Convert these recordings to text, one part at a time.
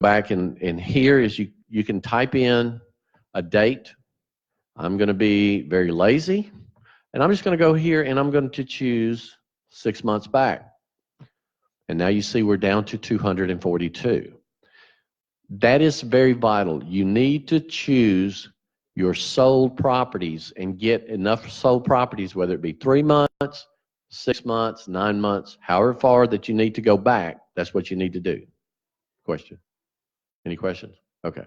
back and here is you can type in a date. I'm going to be very lazy, and I'm just going to go here and I'm going to choose 6 months back. And now you see we're down to 242. That is very vital. You need to choose your sold properties and get enough sold properties, whether it be 3 months, 6 months, 9 months, however far that you need to go back. That's what you need to do. Question? Any questions? Okay.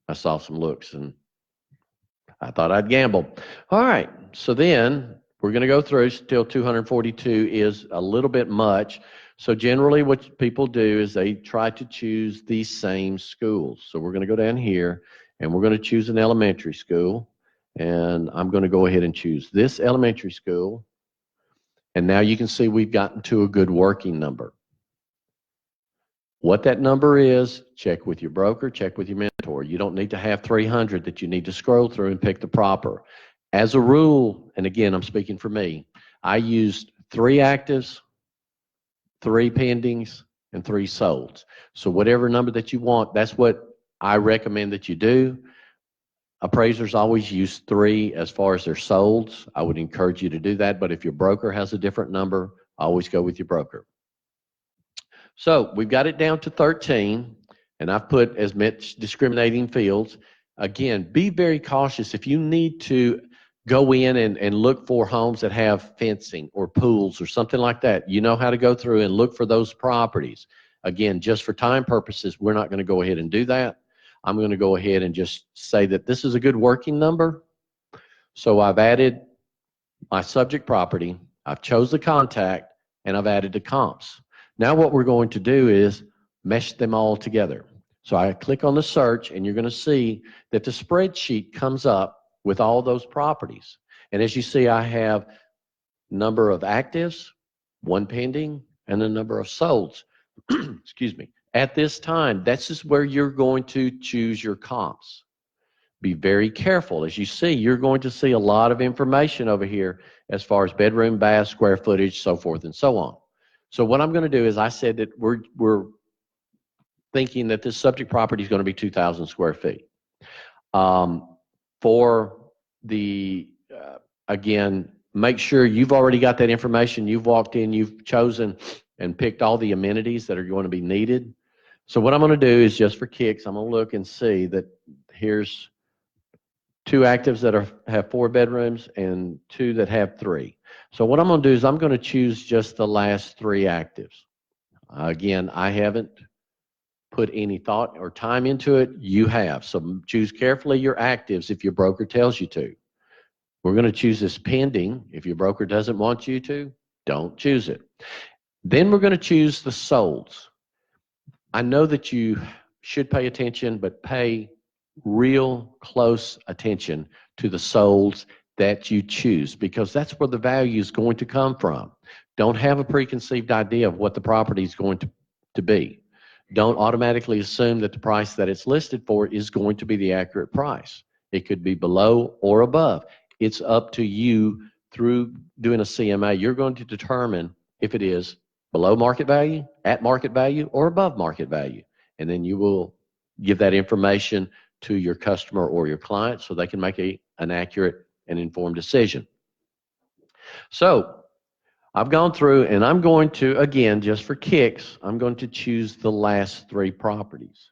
I saw some looks and I thought I'd gamble. All right. So then we're going to go through. Still 242 is a little bit much. So generally what people do is they try to choose the same schools. So we're going to go down here and we're going to choose an elementary school. And I'm going to go ahead and choose this elementary school. And now you can see we've gotten to a good working number. What that number is, check with your broker, check with your mentor. You don't need to have 300 that you need to scroll through and pick the proper. As a rule, and again, I'm speaking for me, I used 3 actives, 3 pendings, and 3 solds. So whatever number that you want, that's what I recommend that you do. Appraisers always use 3 as far as their solds. I would encourage you to do that, but if your broker has a different number, always go with your broker. So we've got it down to 13, and I've put as much discriminating fields. Again, be very cautious. If you need to go in and look for homes that have fencing or pools or something like that, you know how to go through and look for those properties. Again, just for time purposes, we're not going to go ahead and do that. I'm going to go ahead and just say that this is a good working number. So I've added my subject property, I've chose the contact, and I've added the comps. Now what we're going to do is mesh them all together. So I click on the search, and you're going to see that the spreadsheet comes up with all those properties. And as you see, I have number of actives, 1 pending, and the number of solds. Excuse me. At this time, this is where you're going to choose your comps. Be very careful. As you see, you're going to see a lot of information over here as far as bedroom, bath, square footage, so forth and so on. So what I'm going to do is I said that we're thinking that this subject property is going to be 2,000 square feet. For the, again, make sure you've already got that information. You've walked in, you've chosen and picked all the amenities that are going to be needed. So what I'm going to do is just for kicks, I'm going to look and see that here's 2 actives that have 4 bedrooms and 2 that have 3. So what I'm going to do is I'm going to choose just the last 3 actives. Again, I haven't put any thought or time into it. You have. So choose carefully your actives if your broker tells you to. We're going to choose this pending. If your broker doesn't want you to, don't choose it. Then we're going to choose the solds. I know that you should pay attention, but pay real close attention to the solds that you choose, because that's where the value is going to come from. Don't have a preconceived idea of what the property is going to be. Don't automatically assume that the price that it's listed for is going to be the accurate price. It could be below or above. It's up to you through doing a CMA. You're going to determine if it is below market value, at market value, or above market value. And then you will give that information to your customer or your client so they can make an accurate and informed decision. So I've gone through and I'm going to, again, just for kicks, I'm going to choose the last 3 properties.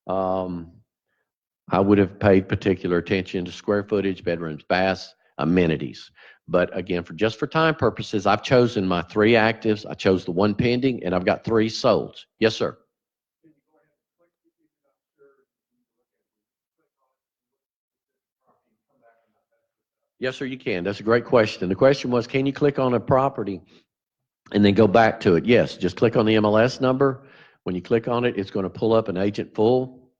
I would have paid particular attention to square footage, bedrooms, baths, amenities. But again, just for time purposes, I've chosen my 3 actives, I chose the 1 pending, and I've got 3 solds. Yes, sir. Yes, sir, you can. That's a great question. The question was, can you click on a property and then go back to it? Yes, just click on the MLS number. When you click on it, it's going to pull up an agent full.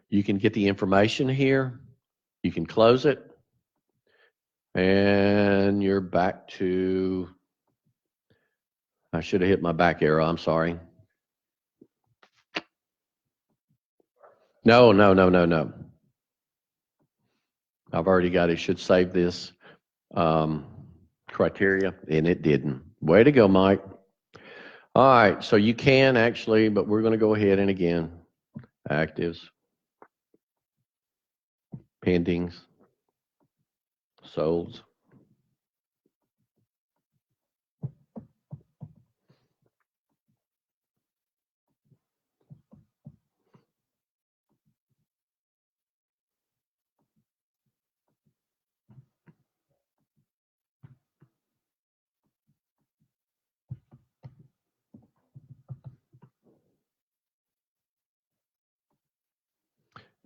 You can get the information here. You can close it. And you're back to, I should have hit my back arrow, I'm sorry. No. I've already got it. Should save this criteria, and it didn't. Way to go, Mike. All right, so you can actually, but we're going to go ahead and again, actives, pendings, solds.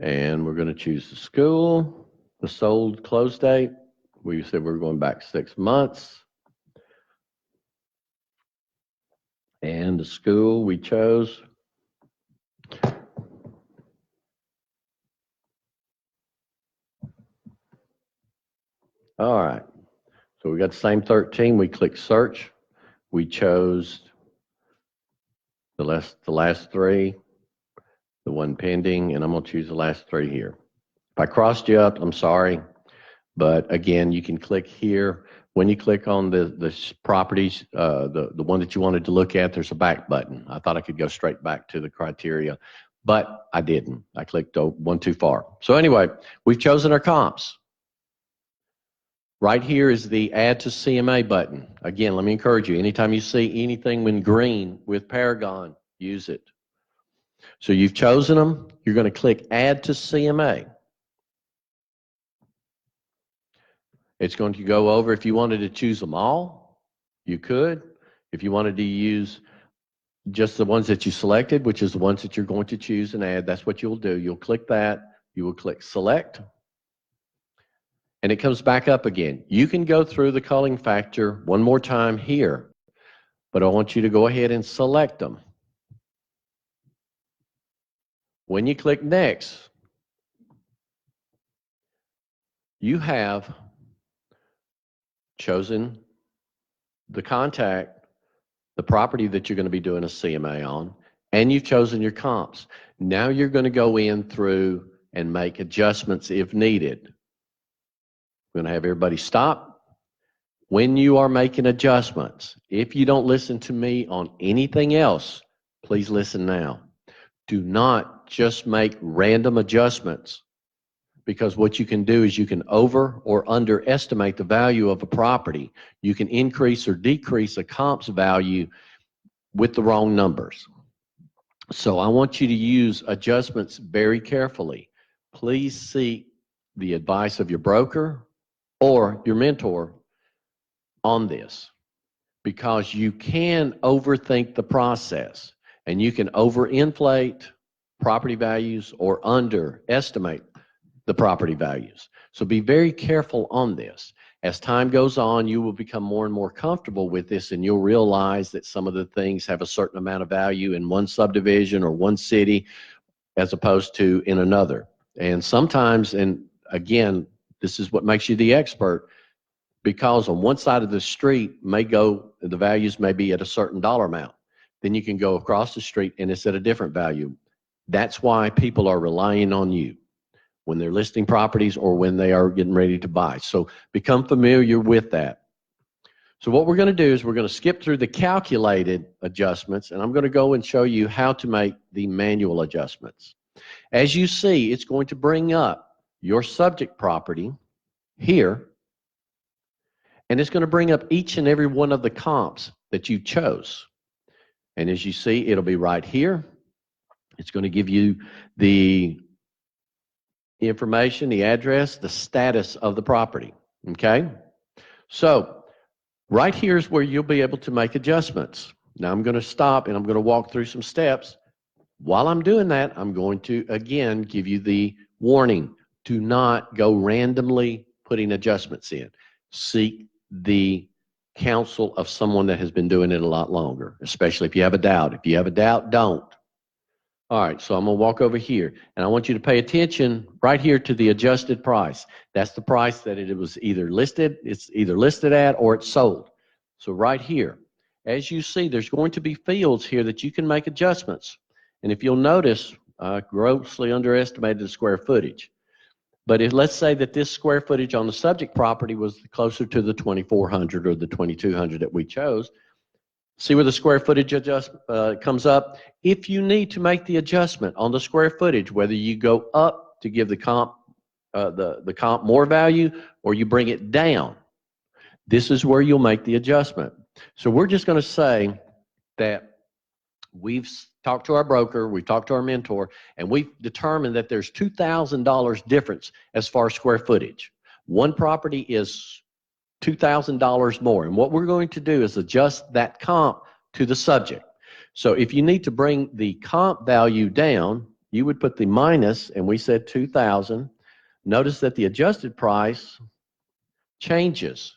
And we're going to choose the school, the sold close date. We said we're going back 6 months. And the school we chose. All right. So we got the same 13. We click search. We chose the last 3, the one pending, and I'm going to choose the last 3 here. If I crossed you up, I'm sorry. But again, you can click here. When you click on the properties, the one that you wanted to look at, there's a back button. I thought I could go straight back to the criteria, but I didn't. I clicked one too far. So anyway, we've chosen our comps. Right here is the Add to CMA button. Again, let me encourage you, anytime you see anything in green with Paragon, use it. So you've chosen them. You're going to click Add to CMA. It's going to go over, if you wanted to choose them all, you could. If you wanted to use just the ones that you selected, which is the ones that you're going to choose and add, that's what you'll do. You'll click that. You will click Select. And it comes back up again. You can go through the culling factor one more time here, but I want you to go ahead and select them. When you click Next, you have chosen the contact, the property that you're going to be doing a CMA on, and you've chosen your comps. Now you're going to go in through and make adjustments if needed. We're going to have everybody stop. When you are making adjustments, if you don't listen to me on anything else, please listen now. Do not just make random adjustments, because what you can do is you can over or underestimate the value of a property. You can increase or decrease a comp's value with the wrong numbers. So I want you to use adjustments very carefully. Please seek the advice of your broker or your mentor on this, because you can overthink the process and you can overinflate property values or underestimate the property values. So be very careful on this. As time goes on, you will become more and more comfortable with this, and you'll realize that some of the things have a certain amount of value in one subdivision or one city as opposed to in another. And sometimes, and again, this is what makes you the expert, because on one side of the street the values may be at a certain dollar amount. Then you can go across the street and it's at a different value. That's why people are relying on you when they're listing properties or when they are getting ready to buy. So become familiar with that. So what we're going to do is we're going to skip through the calculated adjustments, and I'm going to go and show you how to make the manual adjustments. As you see, it's going to bring up your subject property here, and it's going to bring up each and every one of the comps that you chose. And as you see, it'll be right here. It's going to give you the information, the address, the status of the property. Okay? So right here is where you'll be able to make adjustments. Now I'm going to stop and I'm going to walk through some steps. While I'm doing that, I'm going to again give you the warning. Do not go randomly putting adjustments in. Seek the counsel of someone that has been doing it a lot longer, especially if you have a doubt. If you have a doubt, don't. All right, so I'm going to walk over here, and I want you to pay attention right here to the adjusted price. That's the price that it's either listed at or it's sold. So right here, as you see, there's going to be fields here that you can make adjustments. And if you'll notice, grossly underestimated the square footage. But let's say that this square footage on the subject property was closer to the 2,400 or the 2,200 that we chose. See where the square footage adjustment comes up? If you need to make the adjustment on the square footage, whether you go up to give the comp more value or you bring it down, this is where you'll make the adjustment. So we're just going to say that we've talked to our broker, we've talked to our mentor, and we've determined that there's $2,000 difference as far as square footage. One property is $2,000 more. And what we're going to do is adjust that comp to the subject. So if you need to bring the comp value down, you would put the minus, and we said 2,000. Notice that the adjusted price changes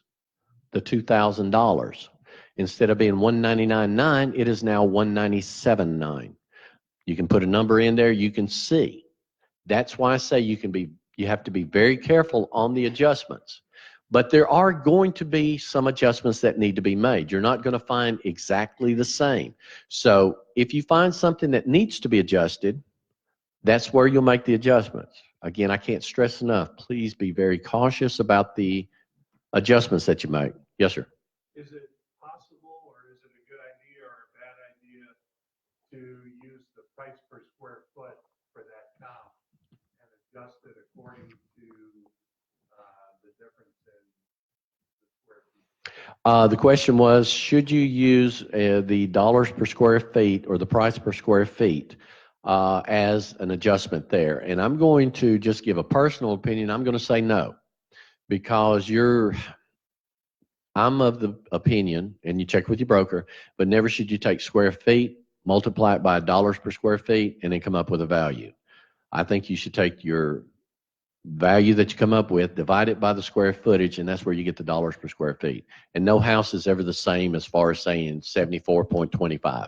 the $2,000. Instead of being $199.9, it is now $197.9. You can put a number in there, you can see. That's why I say you have to be very careful on the adjustments. But there are going to be some adjustments that need to be made. You're not going to find exactly the same. So if you find something that needs to be adjusted, that's where you'll make the adjustments. Again, I can't stress enough, please be very cautious about the adjustments that you make. Yes, sir. Is it possible, or is it a good idea or a bad idea to use the price per square foot for that comp and adjust it according to the difference in the square feet? The question was, should you use the dollars per square feet or the price per square feet as an adjustment there? And I'm going to just give a personal opinion. I'm going to say no, because I'm of the opinion, and you check with your broker, but never should you take square feet, multiply it by dollars per square feet, and then come up with a value. I think you should take your value that you come up with, divide it by the square footage, and that's where you get the dollars per square feet. And no house is ever the same as far as saying 74.25.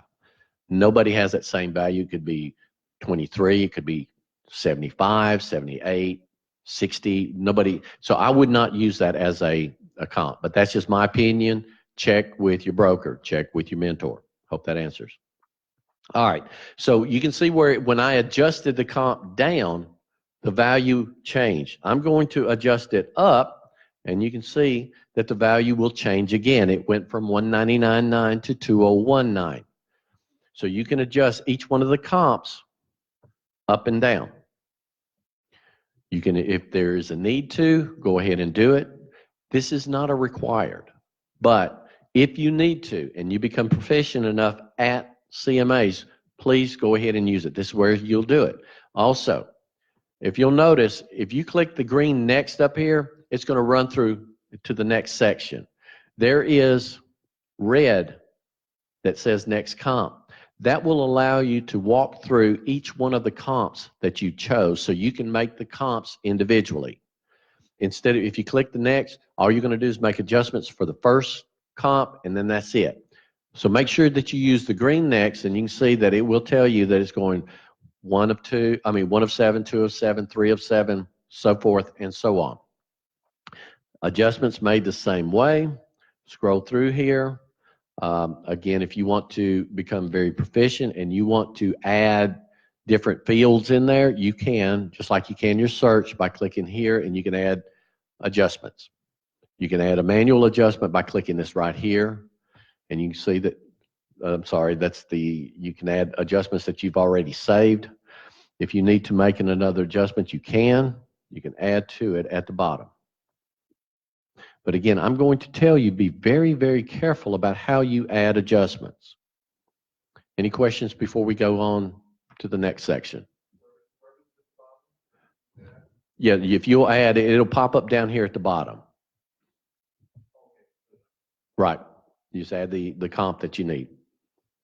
Nobody has that same value. It could be 23, it could be 75, 78, 60. Nobody. So I would not use that as a comp, but that's just my opinion. Check with your broker, check with your mentor. Hope that answers. All right. So you can see where when I adjusted the comp down, the value changed. I'm going to adjust it up, and you can see that the value will change again. It went from 199.9 to 201.9. So you can adjust each one of the comps up and down. You can, if there is a need to, go ahead and do it. This is not a required, but if you need to and you become proficient enough at CMAs, please go ahead and use it. This is where you'll do it. Also, if you'll notice, if you click the green next up here, it's going to run through to the next section. There is red that says next comp. That will allow you to walk through each one of the comps that you chose so you can make the comps individually. Instead of, if you click the next, all you're going to do is make adjustments for the first comp, and then that's it. So make sure that you use the green next, and you can see that it will tell you that it's going 1 of 7, 2 of 7, 3 of 7, so forth and so on. Adjustments made the same way. Scroll through here. Again, if you want to become very proficient and you want to add different fields in there, you can, just like you can your search by clicking here, and you can add adjustments. You can add a manual adjustment by clicking this right here, and you can see that, you can add adjustments that you've already saved. If you need to make another adjustment, you can add to it at the bottom. But again, I'm going to tell you, be very, very careful about how you add adjustments. Any questions before we go on to the next section? Yeah, if you'll add it, it'll pop up down here at the bottom. Right. You just add the comp that you need.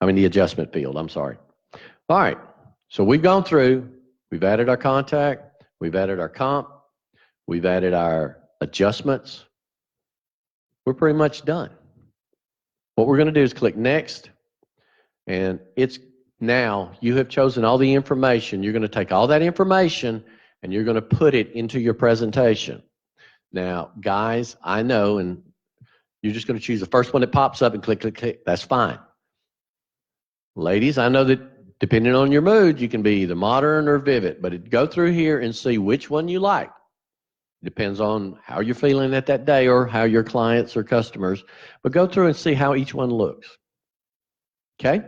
I mean, the adjustment field, I'm sorry. All right. So we've gone through, we've added our contact, we've added our comp, we've added our adjustments. We're pretty much done. What we're going to do is click next, and it's now you have chosen all the information. You're going to take all that information and you're going to put it into your presentation. Now, guys, I know, and you're just going to choose the first one that pops up and click, click, click. That's fine. Ladies, I know that depending on your mood, you can be either modern or vivid, but go through here and see which one you like. Depends on how you're feeling at that day or how your clients or customers, but go through and see how each one looks. Okay?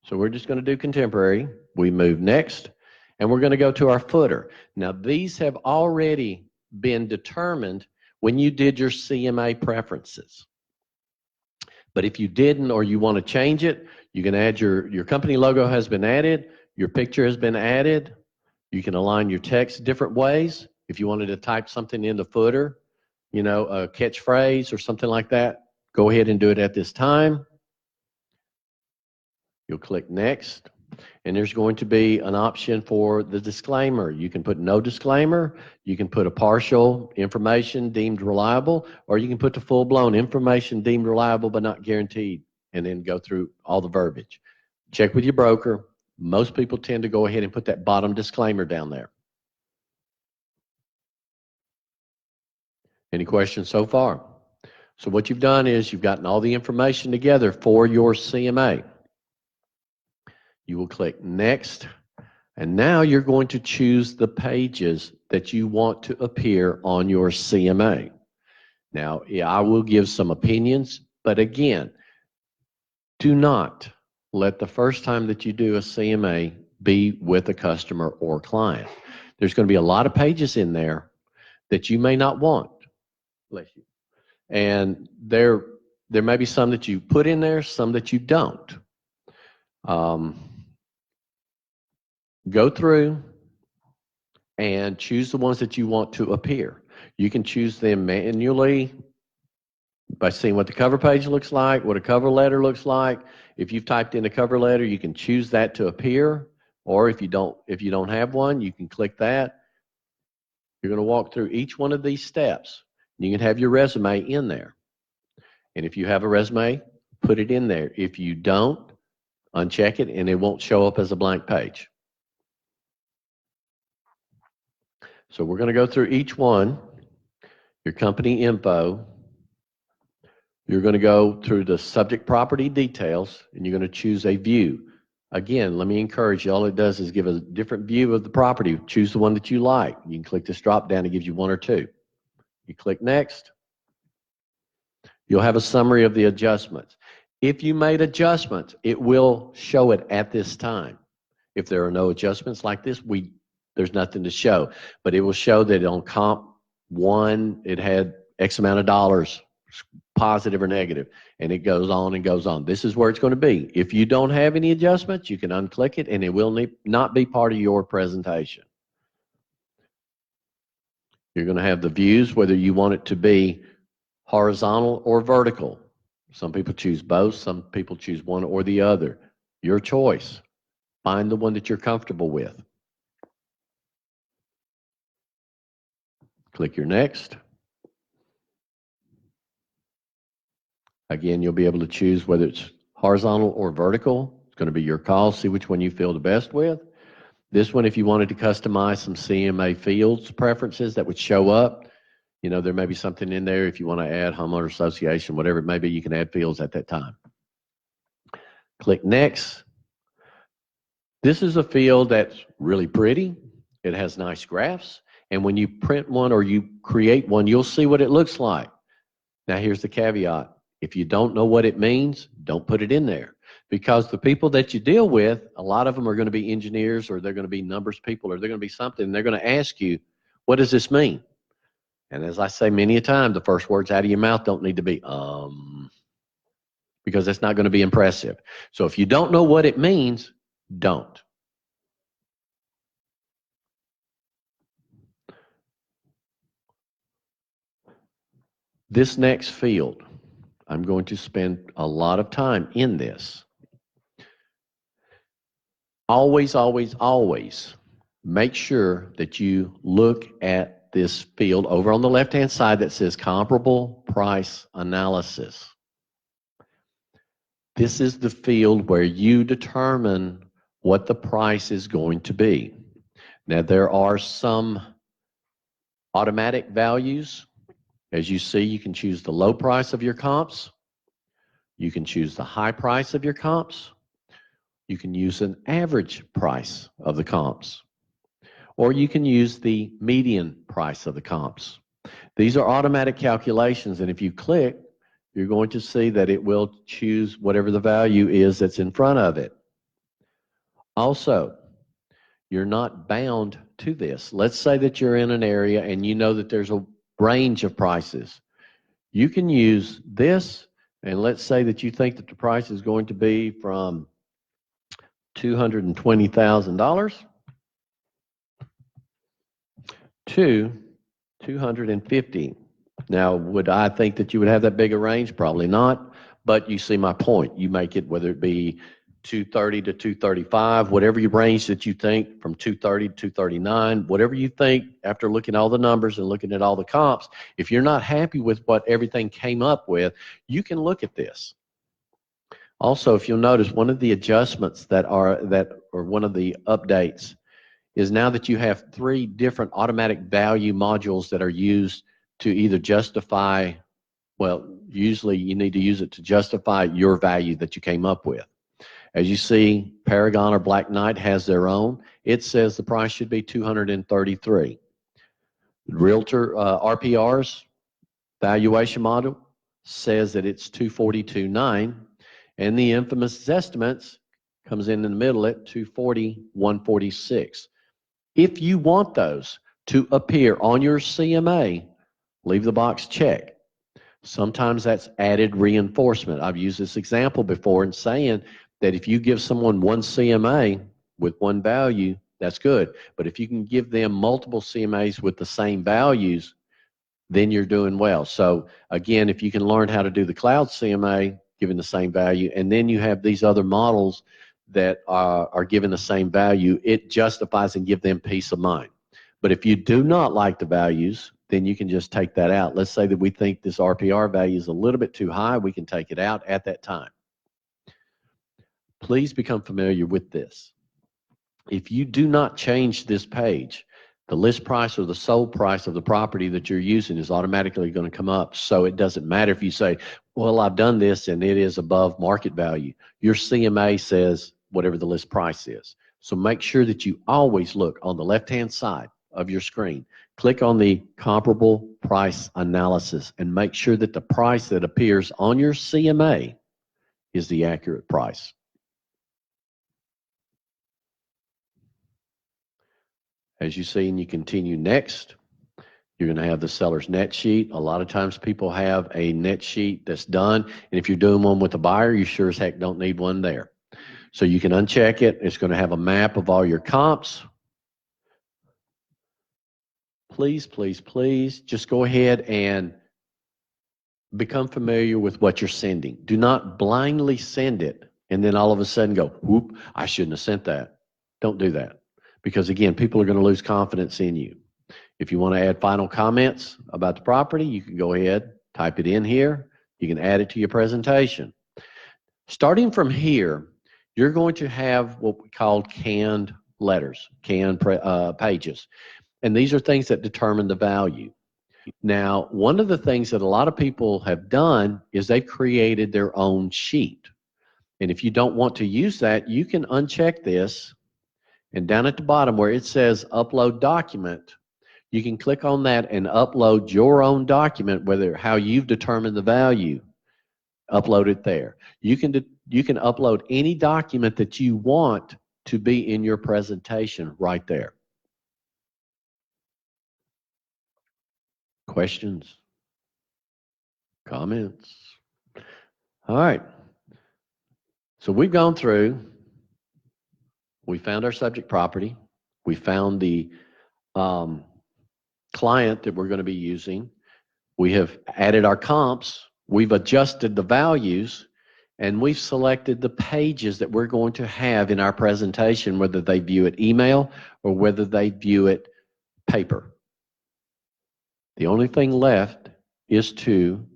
So we're just going to do contemporary. We move next, and we're going to go to our footer. Now, these have already been determined when you did your CMA preferences. But if you didn't or you want to change it, you can add your company logo has been added, your picture has been added. You can align your text different ways. If you wanted to type something in the footer, you know, a catchphrase or something like that, go ahead and do it at this time. You'll click next, and there's going to be an option for the disclaimer. You can put no disclaimer, you can put a partial information deemed reliable, or you can put the full-blown information deemed reliable but not guaranteed, and then go through all the verbiage. Check with your broker. Most people tend to go ahead and put that bottom disclaimer down there. Any questions so far? So what you've done is you've gotten all the information together for your CMA. You will click next, and now you're going to choose the pages that you want to appear on your CMA. Now, I will give some opinions, but again, do not let the first time that you do a CMA be with a customer or client. There's going to be a lot of pages in there that you may not want. Bless you. And there may be some that you put in there, some that you don't. Go through and choose the ones that you want to appear. You can choose them manually by seeing what the cover page looks like, what a cover letter looks like. If you've typed in a cover letter, you can choose that to appear, or if you don't have one, you can click that. You're going to walk through each one of these steps. You can have your resume in there. And if you have a resume, put it in there. If you don't, uncheck it and it won't show up as a blank page. So we're going to go through each one. Your company info. You're going to go through the subject property details, and you're going to choose a view. Again, let me encourage you, all it does is give a different view of the property. Choose the one that you like. You can click this drop down, it gives you one or two. You click next. You'll have a summary of the adjustments. If you made adjustments, it will show it at this time. If there are no adjustments like this, there's nothing to show. But it will show that on comp 1, it had X amount of dollars, positive or negative, and it goes on and goes on. This is where it's going to be. If you don't have any adjustments, you can unclick it, and it will not be part of your presentation. You're going to have the views, whether you want it to be horizontal or vertical. Some people choose both. Some people choose one or the other. Your choice. Find the one that you're comfortable with. Click your next. Again, you'll be able to choose whether it's horizontal or vertical. It's going to be your call. See which one you feel the best with. This one, if you wanted to customize some CMA fields preferences that would show up, you know, there may be something in there. If you want to add homeowner association, whatever it may be, you can add fields at that time. Click next. This is a field that's really pretty. It has nice graphs. And when you print one or you create one, you'll see what it looks like. Now, here's the caveat. If you don't know what it means, don't put it in there. Because the people that you deal with, a lot of them are going to be engineers, or they're going to be numbers people, or they're going to be something. And they're going to ask you, what does this mean? And as I say many a time, the first words out of your mouth don't need to be, because that's not going to be impressive. So if you don't know what it means, don't. This next field, I'm going to spend a lot of time in this. Always, always, always make sure that you look at this field over on the left-hand side that says comparable price analysis. This is the field where you determine what the price is going to be. Now, there are some automatic values. As you see, you can choose the low price of your comps. You can choose the high price of your comps. You can use an average price of the comps. Or you can use the median price of the comps. These are automatic calculations, and if you click, you're going to see that it will choose whatever the value is that's in front of it. Also, you're not bound to this. Let's say that you're in an area and you know that there's a range of prices. You can use this, and let's say that you think that the price is going to be from $220,000 to $250,000. Now, would I think that you would have that big a range? Probably not, but you see my point. You make it, whether it be 230 to 235, whatever your range that you think, from 230 to 239, whatever you think after looking at all the numbers and looking at all the comps. If you're not happy with what everything came up with, you can look at this. Also, if you'll notice, one of the adjustments or one of the updates is now that you have 3 different automatic value modules that are used to either justify, well, usually you need to use it to justify your value that you came up with. As you see, Paragon or Black Knight has their own. It says the price should be $233. Realtor RPR's valuation model says that it's $242.9, and the infamous estimates comes in the middle at $240, $146. If you want those to appear on your CMA, leave the box check. Sometimes that's added reinforcement. I've used this example before in saying that if you give someone one CMA with one value, that's good. But if you can give them multiple CMAs with the same values, then you're doing well. So again, if you can learn how to do the cloud CMA, given the same value, and then you have these other models that are given the same value, it justifies and give them peace of mind. But if you do not like the values, then you can just take that out. Let's say that we think this RPR value is a little bit too high. We can take it out at that time. Please become familiar with this. If you do not change this page, the list price or the sold price of the property that you're using is automatically going to come up. So it doesn't matter if you say, well, I've done this and it is above market value. Your CMA says whatever the list price is. So make sure that you always look on the left-hand side of your screen. Click on the comparable price analysis and make sure that the price that appears on your CMA is the accurate price. As you see, and you continue next, you're going to have the seller's net sheet. A lot of times people have a net sheet that's done, and if you're doing one with a buyer, you sure as heck don't need one there. So you can uncheck it. It's going to have a map of all your comps. Please, please, please, just go ahead and become familiar with what you're sending. Do not blindly send it and then all of a sudden go, whoop, I shouldn't have sent that. Don't do that. Because again, people are going to lose confidence in you. If you want to add final comments about the property, you can go ahead, type it in here. You can add it to your presentation. Starting from here, you're going to have what we call canned letters, canned pages. And these are things that determine the value. Now, one of the things that a lot of people have done is they've created their own sheet. And if you don't want to use that, you can uncheck this. And down at the bottom where it says upload document, you can click on that and upload your own document, whether how you've determined the value. Upload it there. You can upload any document that you want to be in your presentation right there. Questions? Comments? All right. So we've gone through. We found our subject property. We found the client that we're going to be using. We have added our comps. We've adjusted the values. And we've selected the pages that we're going to have in our presentation, whether they view it email or whether they view it paper. The only thing left is to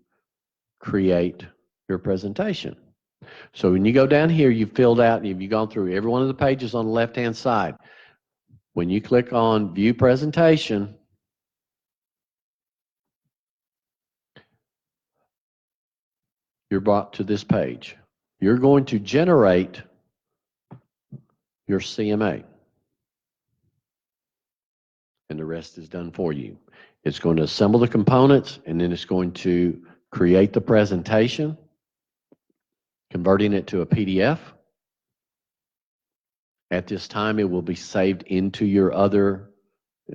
create your presentation. So when you go down here, you've filled out, and you've gone through every one of the pages on the left-hand side. When you click on View Presentation, you're brought to this page. You're going to generate your CMA. And the rest is done for you. It's going to assemble the components, and then it's going to create the presentation, converting it to a PDF. At this time, it will be saved into your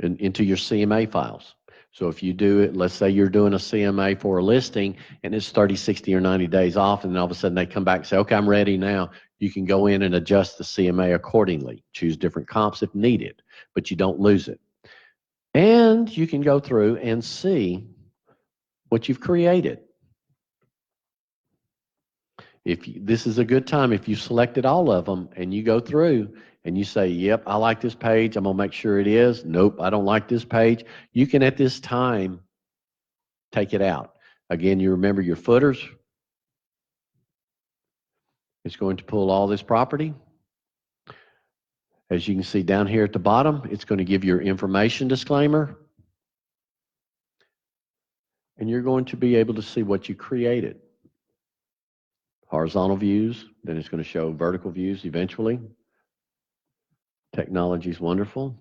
into your CMA files. So if you do it, let's say you're doing a CMA for a listing and it's 30, 60, or 90 days off, and then all of a sudden they come back and say, okay, I'm ready now. You can go in and adjust the CMA accordingly. Choose different comps if needed, but you don't lose it. And you can go through and see what you've created. This is a good time, if you selected all of them and you go through and you say, yep, I like this page, I'm going to make sure it is. Nope, I don't like this page. You can, at this time, take it out. Again, you remember your footers. It's going to pull all this property. As you can see down here at the bottom, it's going to give your information disclaimer. And you're going to be able to see what you created. Horizontal views, then it's going to show vertical views eventually. Technology is wonderful.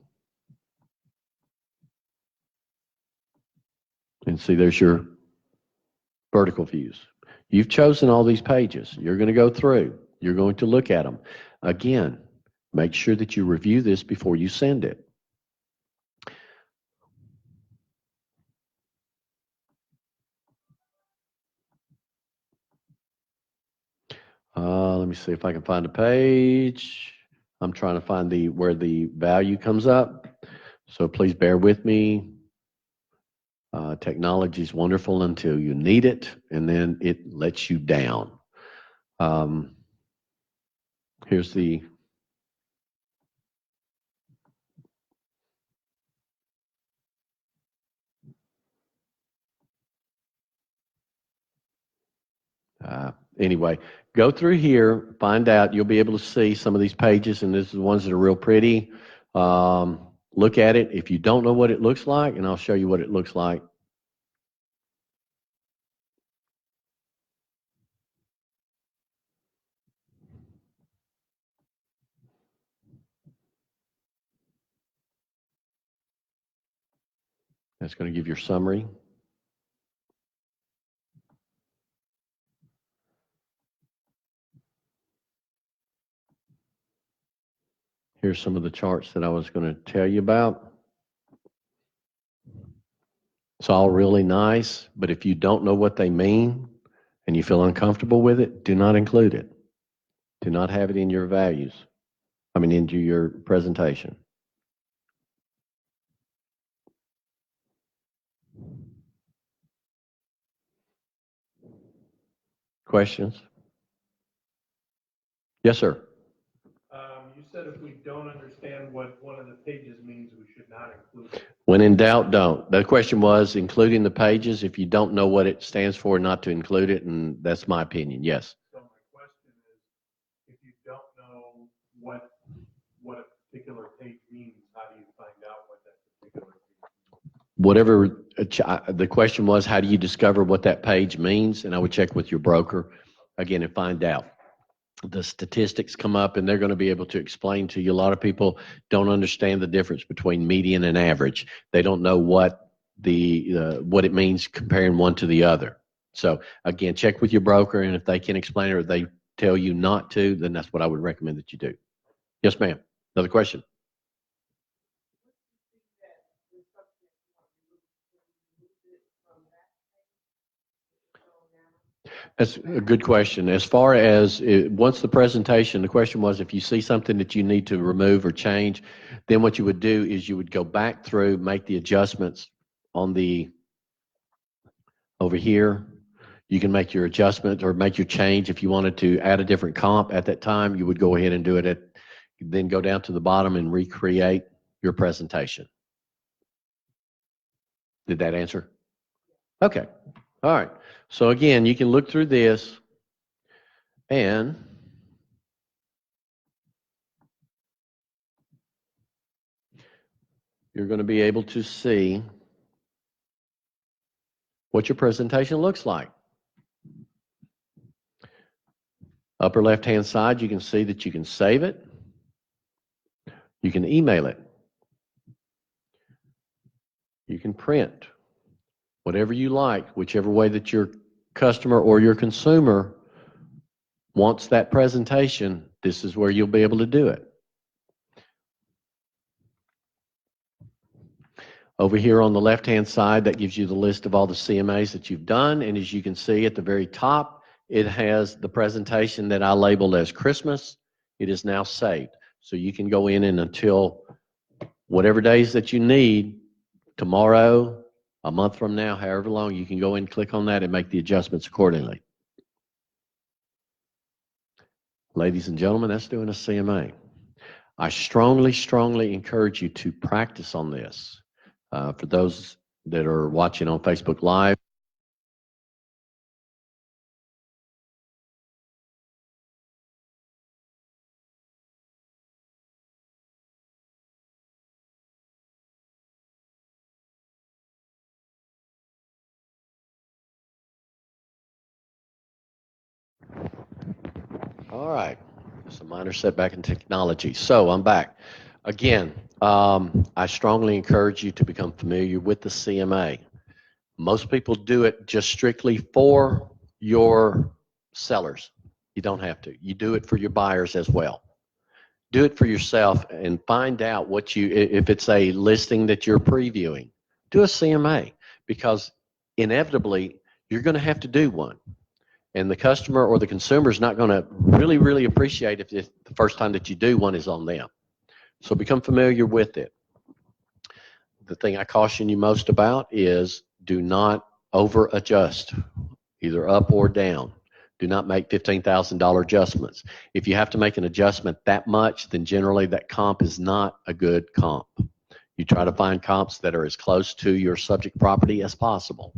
And see, there's your vertical views. You've chosen all these pages. You're going to go through. You're going to look at them. Again, make sure that you review this before you send it. Let me see if I can find a page. I'm trying to find where the value comes up. So please bear with me. Technology is wonderful until you need it, and then it lets you down. Here's the anyway, go through here, find out. You'll be able to see some of these pages, and this is the ones that are real pretty. Look at it. If you don't know what it looks like, and I'll show you what it looks like. That's going to give your summary. Here's some of the charts that I was going to tell you about. It's all really nice, but if you don't know what they mean and you feel uncomfortable with it, do not include it. Do not have it in your values. Into your presentation. Questions? Yes, sir. You said if we don't understand what one of the pages means, we should not include it. When in doubt, don't. The question was including the pages. If you don't know what it stands for, not to include it, and that's my opinion. Yes. So my question is, if you don't know what a particular page means, how do you find out what that particular page means? The question was, how do you discover what that page means? And I would check with your broker again and find out. The statistics come up and they're going to be able to explain to you. A lot of people don't understand the difference between median and average. They don't know what it means comparing one to the other. So again, check with your broker, and if they can explain it or they tell you not to, then that's what I would recommend that you do. Yes, ma'am. Another question? That's a good question. As far as once the presentation, the question was if you see something that you need to remove or change, then what you would do is you would go back through, make the adjustments on over here. You can make your adjustment or make your change. If you wanted to add a different comp at that time, you would go ahead and do it. Then go down to the bottom and recreate your presentation. Did that answer? Okay. All right. So again, you can look through this and you're going to be able to see what your presentation looks like. Upper left-hand side, you can see that you can save it. You can email it. You can print. Whatever you like, whichever way that you're customer or your consumer wants that presentation, this is where you'll be able to do it. Over here on the left-hand side, that gives you the list of all the CMAs that you've done, and as you can see at the very top, it has the presentation that I labeled as Christmas. It is now saved. So you can go in and until whatever days that you need, tomorrow, a month from now, however long, you can go in and click on that and make the adjustments accordingly. Ladies and gentlemen, that's doing a CMA. I strongly, strongly encourage you to practice on this. For those that are watching on Facebook Live, all right, it's a minor setback in technology. So I'm back. Again, I strongly encourage you to become familiar with the CMA. Most people do it just strictly for your sellers. You don't have to. You do it for your buyers as well. Do it for yourself and find out what you, if it's a listing that you're previewing, do a CMA, because inevitably you're going to have to do one. And the customer or the consumer is not going to really, really appreciate if the first time that you do one is on them. So become familiar with it. The thing I caution you most about is do not over adjust, either up or down. Do not make $15,000 adjustments. If you have to make an adjustment that much, then generally that comp is not a good comp. You try to find comps that are as close to your subject property as possible.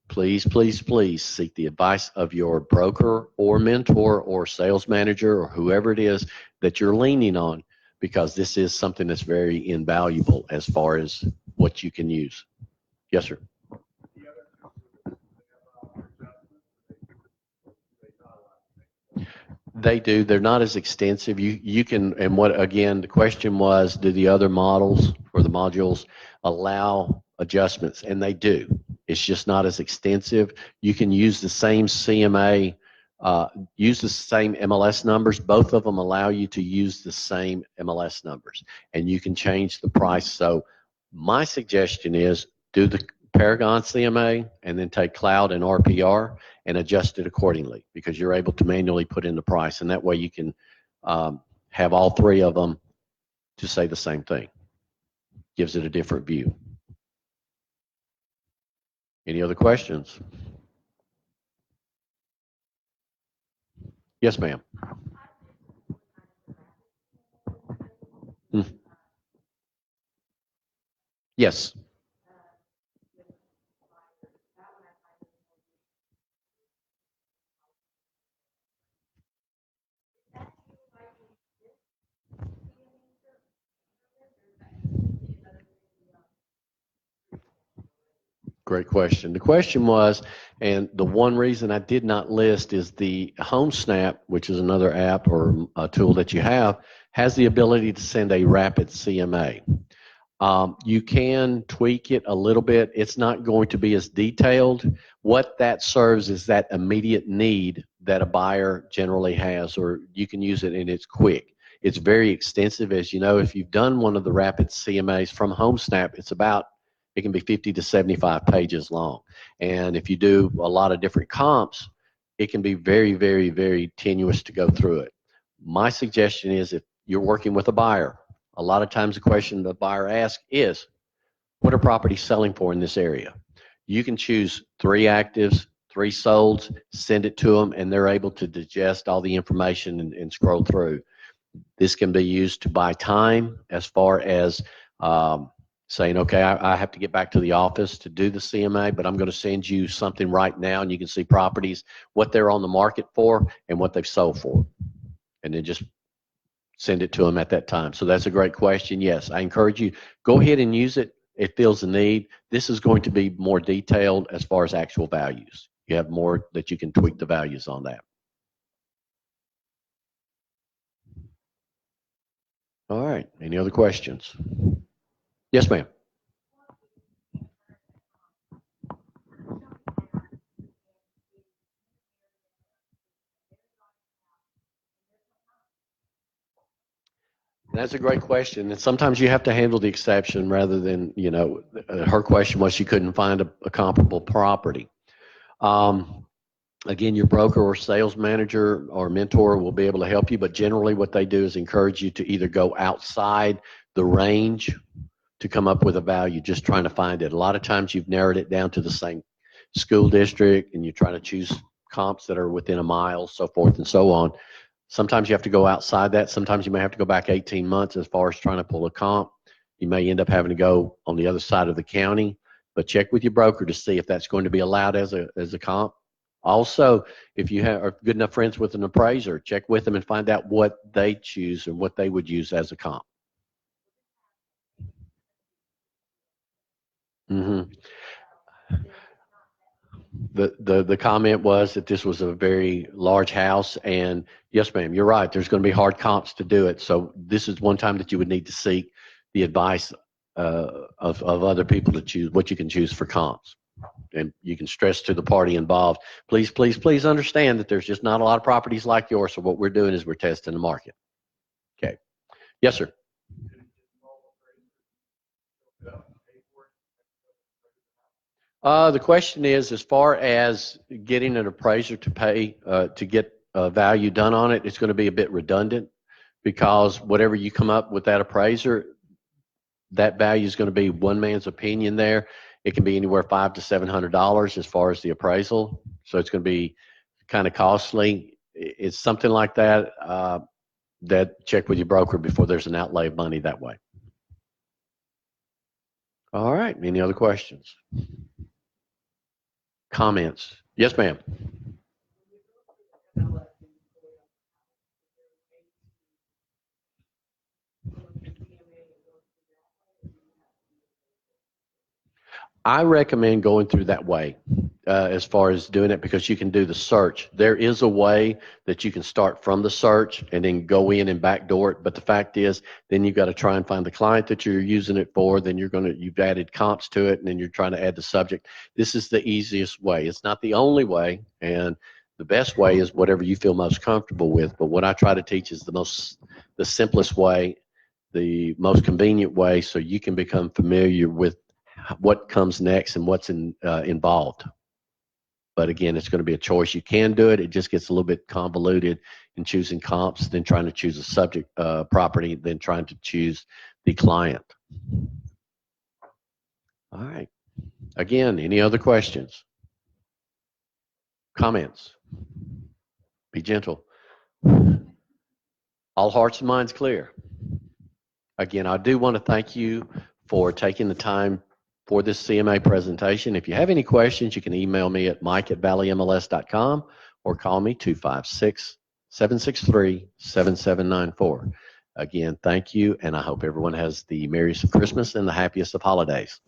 Please, please, please seek the advice of your broker or mentor or sales manager or whoever it is that you're leaning on, because this is something that's very invaluable as far as what you can use. Yes, sir. They do. They're not as extensive. You can, and what, again, the question was, do the other models or the modules allow adjustments? And they do. It's just not as extensive. You can use the same CMA, use the same MLS numbers. Both of them allow you to use the same MLS numbers, and you can change the price. So my suggestion is do the Paragon CMA and then take Cloud and RPR and adjust it accordingly, because you're able to manually put in the price, and that way you can have all three of them to say the same thing. Gives it a different view. Any other questions? Yes, ma'am. Yes. Great question. The question was, and the one reason I did not list is the HomeSnap, which is another app or a tool that you have, has the ability to send a rapid CMA. You can tweak it a little bit. It's not going to be as detailed. What that serves is that immediate need that a buyer generally has, or you can use it and it's quick. It's very extensive. As you know, if you've done one of the rapid CMAs from HomeSnap, it can be 50 to 75 pages long. And if you do a lot of different comps, it can be very, very, very tenuous to go through it. My suggestion is, if you're working with a buyer, a lot of times the question the buyer asks is, what are properties selling for in this area? You can choose 3 actives, 3 solds, send it to them, and they're able to digest all the information and scroll through. This can be used to buy time, as far as saying, okay, I have to get back to the office to do the CMA, but I'm going to send you something right now, and you can see properties, what they're on the market for and what they've sold for, and then just send it to them at that time. So that's a great question. Yes, I encourage you, go ahead and use it. It feels the need. This is going to be more detailed as far as actual values. You have more that you can tweak the values on that. All right, any other questions? Yes, ma'am. That's a great question. And sometimes you have to handle the exception rather than, her question was she couldn't find a comparable property. Again, your broker or sales manager or mentor will be able to help you, but generally what they do is encourage you to either go outside the range to come up with a value, just trying to find it. A lot of times you've narrowed it down to the same school district and you're trying to choose comps that are within a mile, so forth and so on. Sometimes you have to go outside that. Sometimes you may have to go back 18 months as far as trying to pull a comp. You may end up having to go on the other side of the county, but check with your broker to see if that's going to be allowed as a comp. Also, if you are good enough friends with an appraiser, check with them and find out what they choose and what they would use as a comp. Mm-hmm. The comment was that this was a very large house, and yes, ma'am, you're right. There's going to be hard comps to do it. So this is one time that you would need to seek the advice of other people to choose what you can choose for comps. And you can stress to the party involved, please, please, please understand that there's just not a lot of properties like yours. So what we're doing is we're testing the market. Okay. Yes, sir. The question is, as far as getting an appraiser to pay to get value done on it, it's going to be a bit redundant because whatever you come up with that appraiser, that value is going to be one man's opinion there. It can be anywhere $500 to $700 as far as the appraisal. So it's going to be kind of costly. It's something like that. That check with your broker before there's an outlay of money that way. All right. Any other questions? Comments? Yes, ma'am. I recommend going through that way as far as doing it because you can do the search. There is a way that you can start from the search and then go in and backdoor it. But the fact is, then you've got to try and find the client that you're using it for. Then you've added comps to it, and then you're trying to add the subject. This is the easiest way. It's not the only way, and the best way is whatever you feel most comfortable with. But what I try to teach is the simplest way, the most convenient way, so you can become familiar with what comes next and what's involved. But again, it's going to be a choice. You can do it. It just gets a little bit convoluted in choosing comps, then trying to choose a subject property, then trying to choose the client. All right. Again, any other questions? Comments? Be gentle. All hearts and minds clear. Again, I do want to thank you for taking the time for this CMA presentation. If you have any questions, you can email me at mike@valleymls.com or call me 256-763-7794. Again, thank you, and I hope everyone has the merriest of Christmas and the happiest of holidays.